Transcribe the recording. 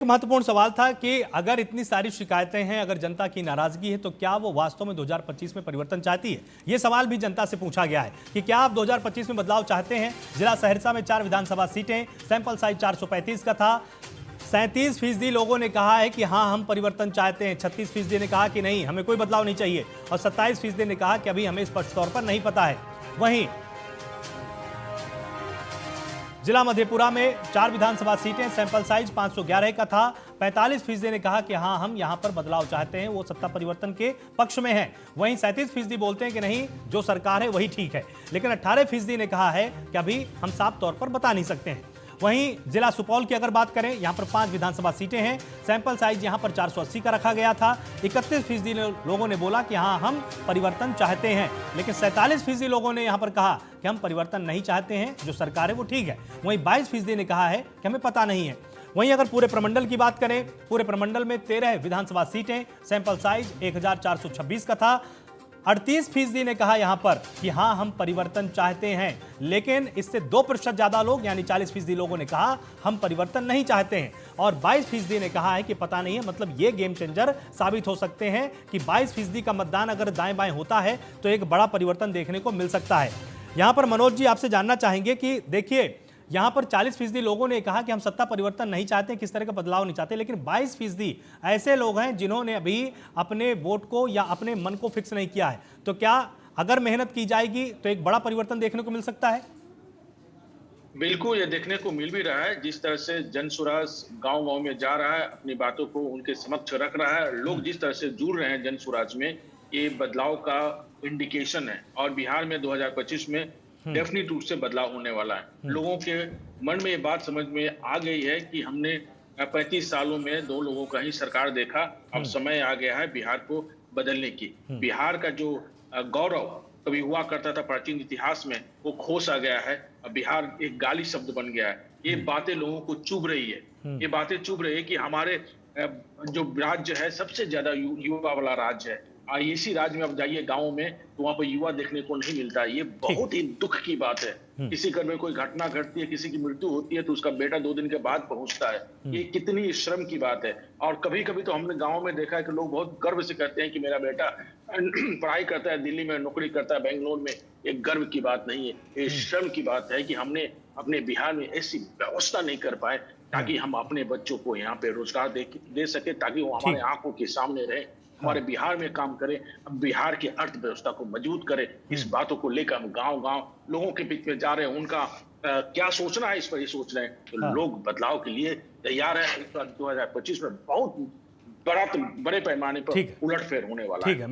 महत्वपूर्ण सवाल था कि अगर इतनी सारी शिकायतें हैं, अगर जनता की नाराजगी है, तो क्या वो वास्तव में 2025 में परिवर्तन चाहती है? ये सवाल भी जनता से पूछा गया है कि क्या आप 2025 में बदलाव चाहते हैं? जिला सहरसा में 4 विधानसभा सीटें, सैंपल साइज 435 का था। 37% लोगों ने कहा है कि हाँ, हम परिवर्तन चाहते हैं। 36% ने कहा कि नहीं, हमें कोई बदलाव नहीं चाहिए, और 27% ने कहा कि अभी हमें स्पष्ट तौर पर नहीं पता है। वहीं जिला मधेपुरा में 4 विधानसभा सीटें, सैंपल साइज 511 का था। 45% ने कहा कि हाँ, हम यहां पर बदलाव चाहते हैं, वो सत्ता परिवर्तन के पक्ष में हैं। वहीं 37% बोलते हैं कि नहीं, जो सरकार है वही ठीक है। लेकिन 18% ने कहा है कि अभी हम साफ तौर पर बता नहीं सकते हैं। वहीं जिला सुपौल की अगर बात करें, यहां पर 5 विधानसभा सीटें हैं, सैंपल साइज यहां पर 480 का रखा गया था। 31% लोगों ने बोला कि हाँ, हम परिवर्तन चाहते हैं, लेकिन 47% लोगों ने यहां पर कहा कि हम परिवर्तन नहीं चाहते हैं, जो सरकार है वो ठीक है। वहीं 22% ने कहा है कि हमें पता नहीं है। वहीं अगर पूरे प्रमंडल की बात करें, पूरे प्रमंडल में 13 विधानसभा सीटें, सैंपल साइज 1426 का था। 38% ने कहा यहां पर कि हां, हम परिवर्तन चाहते हैं, लेकिन इससे 2% ज्यादा लोग यानी 40% लोगों ने कहा हम परिवर्तन नहीं चाहते हैं, और 22% ने कहा है कि पता नहीं है। मतलब ये गेम चेंजर साबित हो सकते हैं कि 22% का मतदान अगर दाएं बाएं होता है तो एक बड़ा परिवर्तन देखने को मिल सकता है। यहां पर मनोज जी, आपसे जानना चाहेंगे कि देखिए, यहां पर 40% लोगों ने कहा कि हम सत्ता परिवर्तन नहीं चाहते, किस तरह का बदलाव नहीं चाहते, लेकिन 22% ऐसे लोग हैं जिन्होंने अभी अपने वोट को या अपने मन को फिक्स नहीं किया है। तो क्या अगर मेहनत की जाएगी तो एक बड़ा परिवर्तन देखने को मिल सकता है? बिल्कुल, ये देखने को मिल भी रहा है। जिस तरह से जनसुराज गांव-गांव में जा रहा है, अपनी बातों को उनके समक्ष रख रहा है, लोग जिस तरह से जुड़ रहे हैं जनसुराज में, ये बदलाव का इंडिकेशन है। और बिहार में 2025 में डेफिनेट रूप से बदलाव होने वाला है। लोगों के मन में ये बात समझ में आ गई है कि हमने 35 सालों में 2 लोगों का ही सरकार देखा। अब समय आ गया है बिहार को बदलने की। बिहार का जो गौरव कभी हुआ करता था प्राचीन इतिहास में, वो खो सा गया है। अब बिहार एक गाली शब्द बन गया है। ये बातें लोगों को चुभ रही है। ये बातें चुभ रही है कि हमारे जो राज्य है सबसे ज्यादा युवा वाला राज्य है, और इसी राज्य में अब जाइए गाँव में तो वहां पर युवा देखने को नहीं मिलता है। ये बहुत ही दुख की बात है। किसी घर में कोई घटना घटती है, किसी की मृत्यु होती है, तो उसका बेटा 2 दिन के बाद पहुंचता है। ये कितनी श्रम की बात है। और कभी कभी तो हमने गाँव में देखा है कि लोग बहुत गर्व से कहते हैं कि मेरा बेटा पढ़ाई करता है, दिल्ली में नौकरी करता है, बेंगलोर में। एक गर्व की बात नहीं है, ये श्रम की बात है कि हमने अपने बिहार में ऐसी व्यवस्था नहीं कर पाए ताकि हम अपने बच्चों को यहाँ पे रोजगार दे सके, ताकि वो हमारे आंखों के सामने रहे, हमारे बिहार में काम करें, बिहार की अर्थव्यवस्था को मजबूत करें। इस बातों को लेकर हम गांव-गांव लोगों के बीच में जा रहे हैं। उनका क्या सोचना है, इस पर ही सोच रहे हैं। तो लोग बदलाव के लिए तैयार है। इस बार 2025 में बहुत बड़े पैमाने पर उलटफेर होने वाला है।